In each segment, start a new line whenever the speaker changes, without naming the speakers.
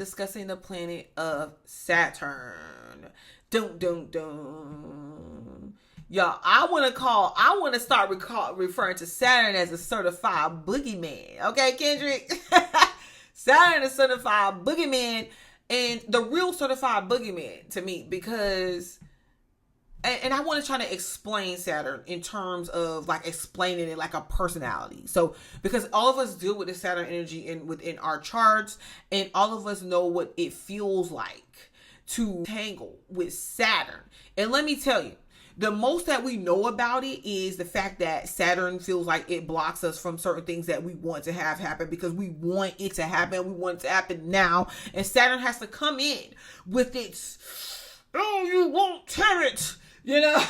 discussing the planet of Saturn. Dun, dun, dun. Y'all, I want to start referring to Saturn as a certified boogeyman. Okay, Kendrick? Saturn is a certified boogeyman, and the real certified boogeyman to me, because, and I want to try to explain Saturn in terms of like explaining it like a personality. So, because all of us deal with the Saturn energy within our charts, and all of us know what it feels like to tangle with Saturn. And let me tell you, the most that we know about it is the fact that Saturn feels like it blocks us from certain things that we want to have happen, because we want it to happen. We want it to happen now. And Saturn has to come in with its, oh, you won't tear it. You know,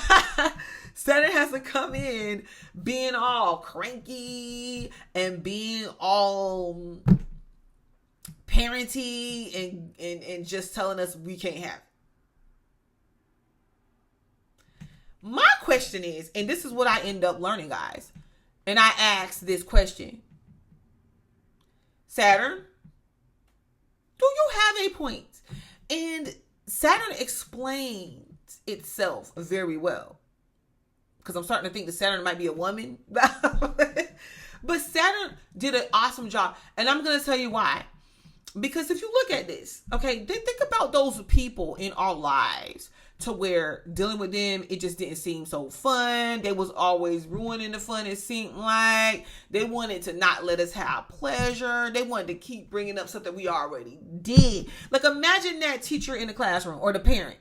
Saturn has to come in being all cranky and being all parenty and just telling us we can't have it. My question is, and this is what I end up learning, guys, and I ask this question: Saturn, do you have a point? And Saturn explains itself very well, because I'm starting to think that Saturn might be a woman. But Saturn did an awesome job, and I'm going to tell you why. Because if you look at this, okay, then think about those people in our lives to where dealing with them, it just didn't seem so fun. They was always ruining the fun, it seemed like. They wanted to not let us have pleasure. They wanted to keep bringing up something we already did. Like, imagine that teacher in the classroom, or the parent,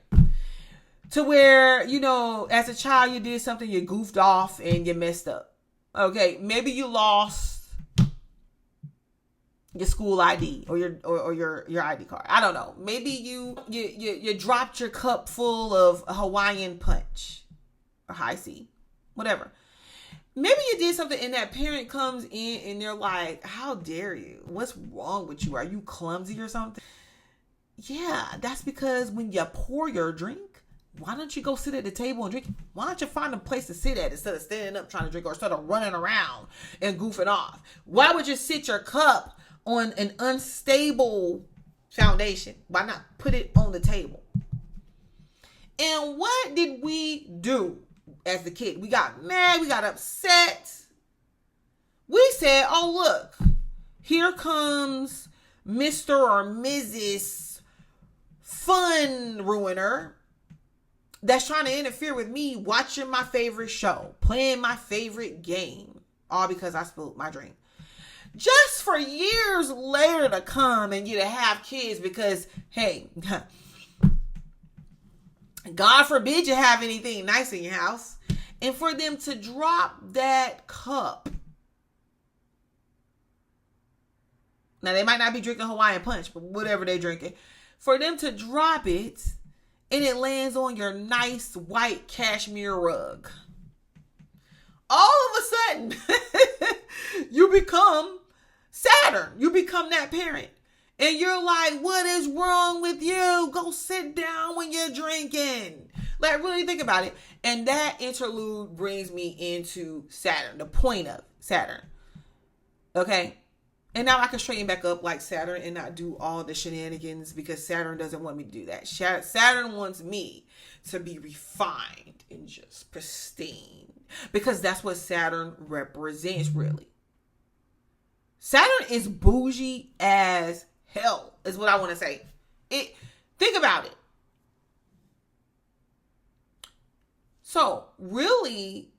to where, you know, as a child, you did something, you goofed off and you messed up. Okay, maybe you lost your school ID or your ID card. I don't know. Maybe you dropped your cup full of Hawaiian punch or high C, whatever. Maybe you did something and that parent comes in and they're like, how dare you? What's wrong with you? Are you clumsy or something? Yeah, that's because when you pour your drink, why don't you go sit at the table and drink? Why don't you find a place to sit at instead of standing up trying to drink, or instead of running around and goofing off? Why would you sit your cup on an unstable foundation? Why not put it on the table? And what did we do as a kid? We got mad. We got upset. We said, oh, look, here comes Mr. or Mrs. Fun Ruiner that's trying to interfere with me watching my favorite show, playing my favorite game, all because I spilled my drink. Just for years later to come and you to have kids because, hey, God forbid you have anything nice in your house, and for them to drop that cup. Now, they might not be drinking Hawaiian punch, but whatever they're drinking, for them to drop it and it lands on your nice white cashmere rug. All of a sudden, you become Saturn. You become that parent. And you're like, what is wrong with you? Go sit down when you're drinking. Like, really think about it. And that interlude brings me into Saturn, the point of Saturn. Okay? And now I can straighten back up like Saturn and not do all the shenanigans, because Saturn doesn't want me to do that. Saturn wants me to be refined and just pristine, because that's what Saturn represents, really. Saturn is bougie as hell, is what I want to say. Think about it. So, really,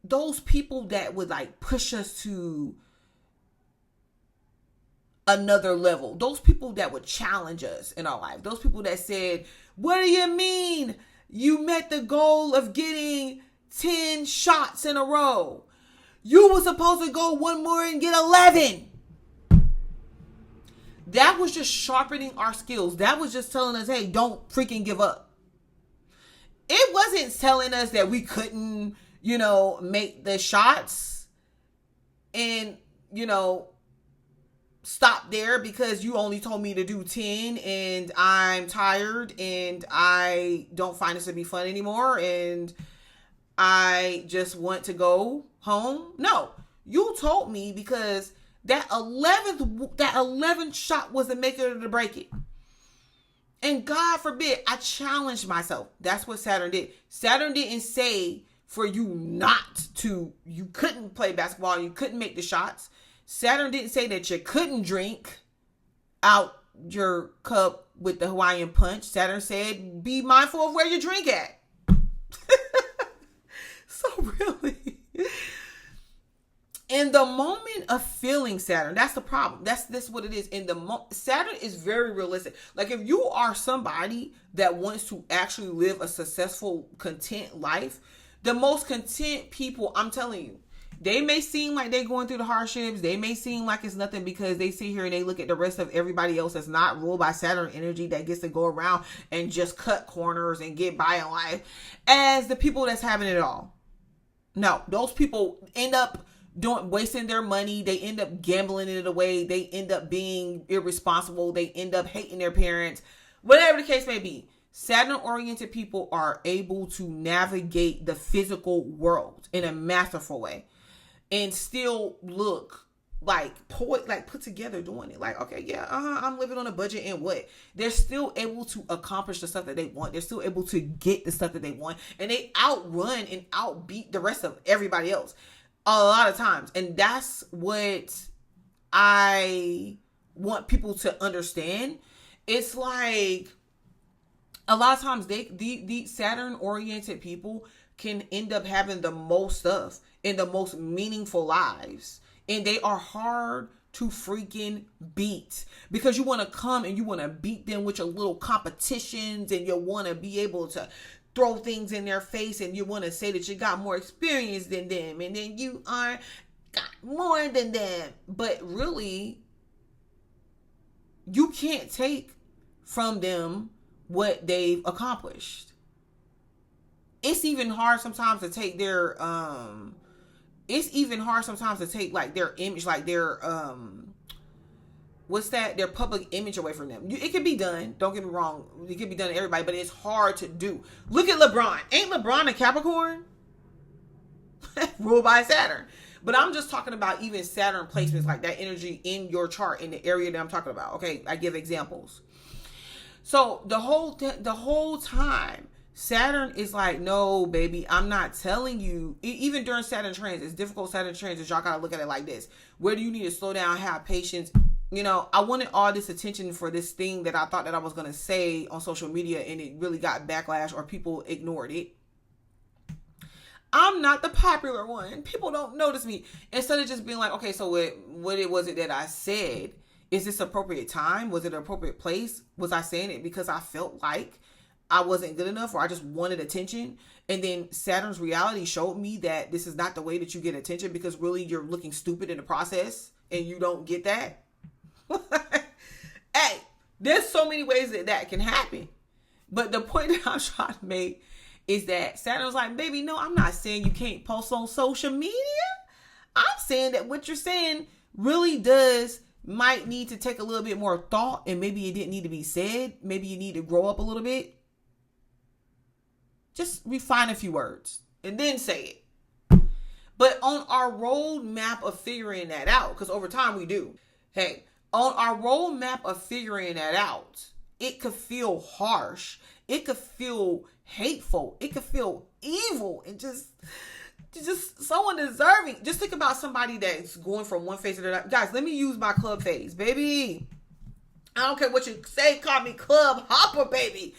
those people that would like push us to another level, those people that would challenge us in our life, those people that said, what do you mean you met the goal of getting 10 shots in a row? You were supposed to go one more and get 11. That was just sharpening our skills. That was just telling us, hey, don't freaking give up. It wasn't telling us that we couldn't, make the shots and, stop there because you only told me to do 10 and I'm tired and I don't find this to be fun anymore and I just want to go home. No, you told me because that 11th shot was the make it or to break it. And God forbid, I challenged myself. That's what Saturn did. Saturn didn't say for you not to, you couldn't play basketball, you couldn't make the shots. Saturn didn't say that you couldn't drink out your cup with the Hawaiian punch. Saturn said, be mindful of where you drink at. So really, in the moment of feeling Saturn, that's the problem. That's what it is. In the Saturn is very realistic. Like if you are somebody that wants to actually live a successful, content life, the most content people, I'm telling you, they may seem like they're going through the hardships. They may seem like it's nothing because they sit here and they look at the rest of everybody else that's not ruled by Saturn energy that gets to go around and just cut corners and get by in life as the people that's having it all. No, those people end up wasting their money. They end up gambling it away. They end up being irresponsible. They end up hating their parents. Whatever the case may be. Saturn-oriented people are able to navigate the physical world in a masterful way and still look like put together doing it. Like, okay, yeah, I'm living on a budget and what? They're still able to accomplish the stuff that they want. They're still able to get the stuff that they want. And they outrun and outbeat the rest of everybody else a lot of times. And that's what I want people to understand. It's like a lot of times the Saturn oriented people can end up having the most stuff in the most meaningful lives. And they are hard to freaking beat because you want to come and you want to beat them with your little competitions and you want to be able to throw things in their face and you want to say that you got more experience than them and then you are got more than them. But really, you can't take from them what they've accomplished. It's even hard sometimes to take their like their image, like their their public image away from them. It can be done, don't get me wrong, it can be done to everybody, but it's hard to do. Look at LeBron. Ain't LeBron a Capricorn? Ruled by Saturn. But I'm just talking about even Saturn placements, like that energy in your chart in the area that I'm talking about. Okay, I give examples. So the whole time Saturn is like, no, baby, I'm not telling you. Even during Saturn transits, difficult Saturn transits, y'all gotta look at it like this. Where do you need to slow down, have patience? You know, I wanted all this attention for this thing that I thought that I was gonna say on social media, and it really got backlash or people ignored it. I'm not the popular one. People don't notice me. Instead of just being like, okay, so what was it that I said? Is this appropriate time? Was it an appropriate place? Was I saying it because I felt like I wasn't good enough or I just wanted attention? And then Saturn's reality showed me that this is not the way that you get attention because really you're looking stupid in the process and you don't get that. Hey, there's so many ways that can happen. But the point that I'm trying to make is that Saturn's like, baby, no, I'm not saying you can't post on social media. I'm saying that what you're saying really might need to take a little bit more thought, and maybe it didn't need to be said. Maybe you need to grow up a little bit. Just refine a few words and then say it. But on our roadmap of figuring that out, because over time we do. Hey, on our roadmap of figuring that out, it could feel harsh. It could feel hateful. It could feel evil and just so undeserving. Just think about somebody that's going from one phase to the other. Guys, let me use my club phase, baby. I don't care what you say. Call me club hopper, baby.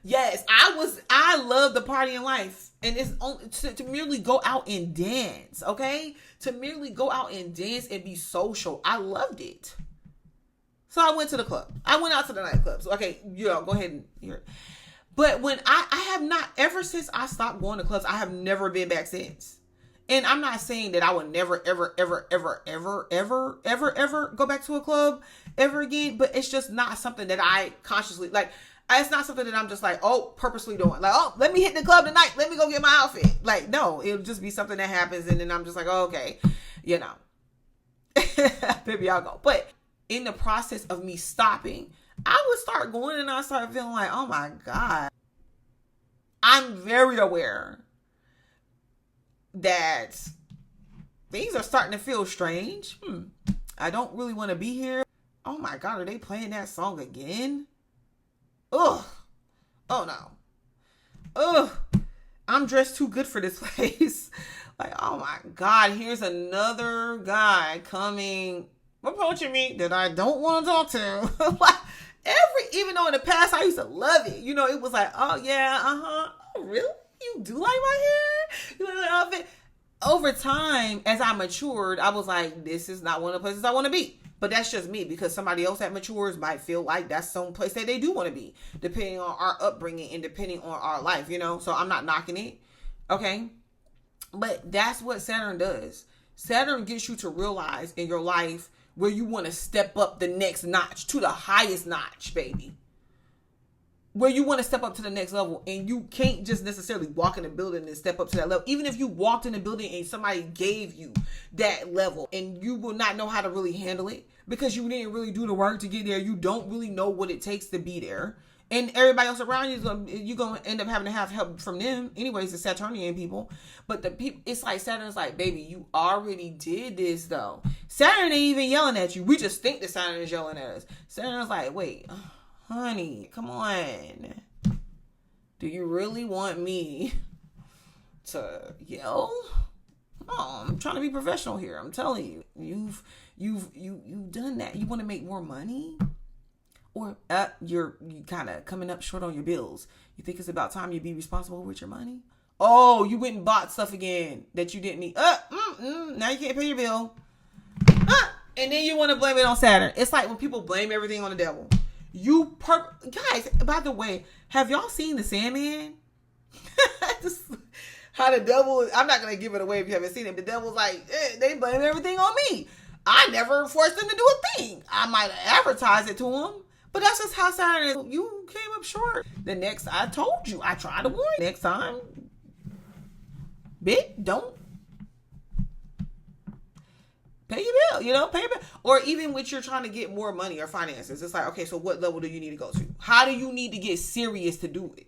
Yes, I love the party in life. And it's only to merely go out and dance, okay? To merely go out and dance and be social. I loved it. So I went to the club. I went out to the nightclub. So, okay, go ahead and hear it. But when I have not, ever since I stopped going to clubs, I have never been back since. And I'm not saying that I would never, ever, ever, ever, ever, ever, ever, ever go back to a club ever again. But it's just not something that I consciously, like, it's not something that I'm just like, purposely doing. Like, let me hit the club tonight. Let me go get my outfit. Like, no, it'll just be something that happens. And then I'm just like, okay, maybe I'll go. But in the process of me stopping, I would start going and I started feeling like, oh my God. I'm very aware that things are starting to feel strange. I don't really want to be here. Oh my God, are they playing that song again? Ugh. Oh no. Ugh. I'm dressed too good for this place. Like, oh my God, here's another guy coming, approaching me that I don't want to talk to. Like, even though in the past I used to love it. You know, it was like, oh yeah, uh-huh. Oh, really? You do like my hair? You like my outfit? Over time, as I matured, I was like, this is not one of the places I want to be. But that's just me, because somebody else that matures might feel like that's some place that they do want to be, depending on our upbringing and depending on our life, you know? So I'm not knocking it, okay? But that's what Saturn does. Saturn gets you to realize in your life where you want to step up the next notch, to the highest notch, baby. Where you want to step up to the next level, and you can't just necessarily walk in the building and step up to that level. Even if you walked in the building and somebody gave you that level, and you will not know how to really handle it because you didn't really do the work to get there. You don't really know what it takes to be there. And everybody else around you, you're going to end up having to have help from them. Anyways, the Saturnian people. But the people, it's like Saturn's like, baby, you already did this though. Saturn ain't even yelling at you. We just think that Saturn is yelling at us. Saturn's like, wait, honey, come on. Do you really want me to yell? Oh, I'm trying to be professional here. I'm telling you, you've done that. You want to make more money? Or you're kind of coming up short on your bills. You think it's about time you be responsible with your money? Oh, you went and bought stuff again that you didn't need. Now you can't pay your bill. And then you want to blame it on Saturn. It's like when people blame everything on the devil. Guys, by the way, have y'all seen The Sandman? How the devil, I'm not going to give it away if you haven't seen it. The devil's like, they blame everything on me. I never forced them to do a thing. I might have advertised it to them. But that's just how Saturn is. You came up short. I told you. I tried to warn you. Next time, don't pay your bill. Pay your bill. Or even when you're trying to get more money or finances, it's like, okay, so what level do you need to go to? How do you need to get serious to do it?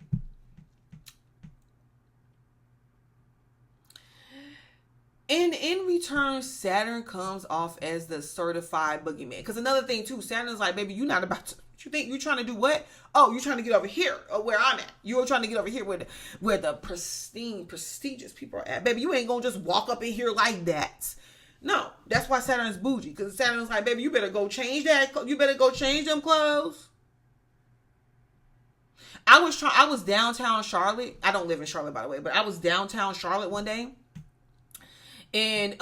And in return, Saturn comes off as the certified boogeyman. Because another thing too, Saturn's like, baby, you're not about to. You think you're trying to do what? Oh, you're trying to get over here, where I'm at. You're trying to get over here where the prestigious people are at. Baby, you ain't gonna just walk up in here like that. No, that's why Saturn's bougie. Because Saturn's like, baby, you better go change that. You better go change them clothes. I was downtown Charlotte. I don't live in Charlotte, by the way, but I was downtown Charlotte one day. And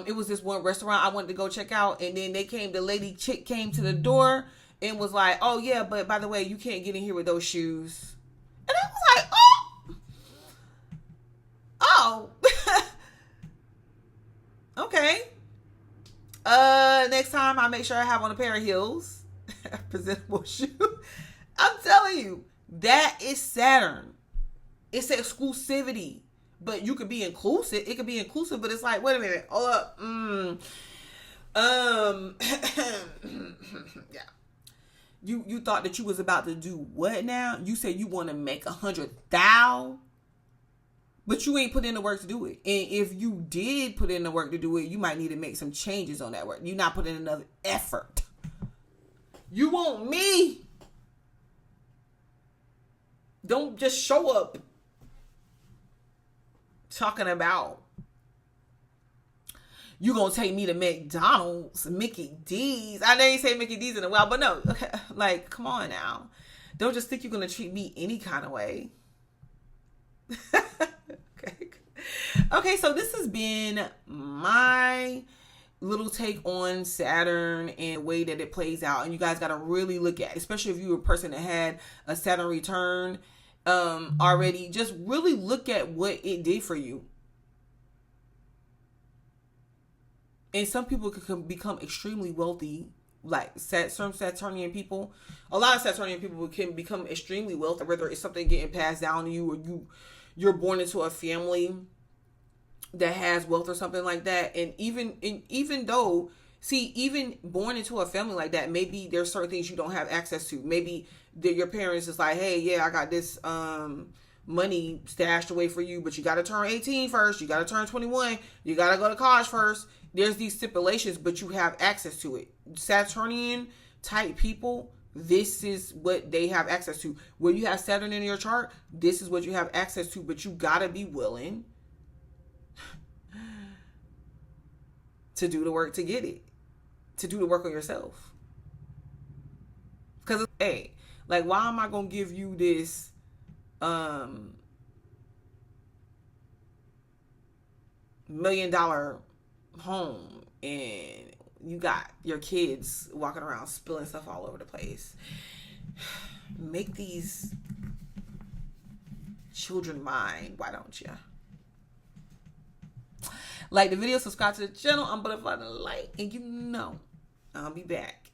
it was this one restaurant I wanted to go check out. And then the lady chick came to the door and was like, oh yeah, but by the way, you can't get in here with those shoes. And I was like, oh, okay. Next time I make sure I have on a pair of heels, presentable shoes. I'm telling you, that is Saturn. It's exclusivity. But you could be inclusive. It could be inclusive, but it's like, wait a minute. Yeah. You thought that you was about to do what now? You said you want to make 100,000, but you ain't put in the work to do it. And if you did put in the work to do it, you might need to make some changes on that work. You're not putting enough effort. You want me? Don't just show up talking about you gonna take me to McDonald's, Mickey D's. I know you say Mickey D's in a while, but no, like, come on now. Don't just think you're gonna treat me any kind of way. Okay, so this has been my little take on Saturn and the way that it plays out. And you guys got to really look at, especially if you're a person that had a Saturn return already, just really look at what it did for you. And some people can become extremely wealthy, like some Saturnian people. A lot of Saturnian people can become extremely wealthy, whether it's something getting passed down to you or you're born into a family that has wealth or something like that. And even though, even born into a family like that, maybe there's certain things you don't have access to. Maybe your parents is like, hey, yeah, I got this money stashed away for you, but you got to turn 18 first. You got to turn 21. You got to go to college first. There's these stipulations, but you have access to it. Saturnian type people This is what they have access to. Where you have Saturn in your chart, this is what you have access to, but you gotta be willing to do the work to get it, to do the work on yourself. Because, hey, like, why am I gonna give you this $1 million home and you got your kids walking around spilling stuff all over the place? Make these children mine. Why don't you? Like the video, subscribe to the channel. I'm Butterfly the Light, and you know I'll be back.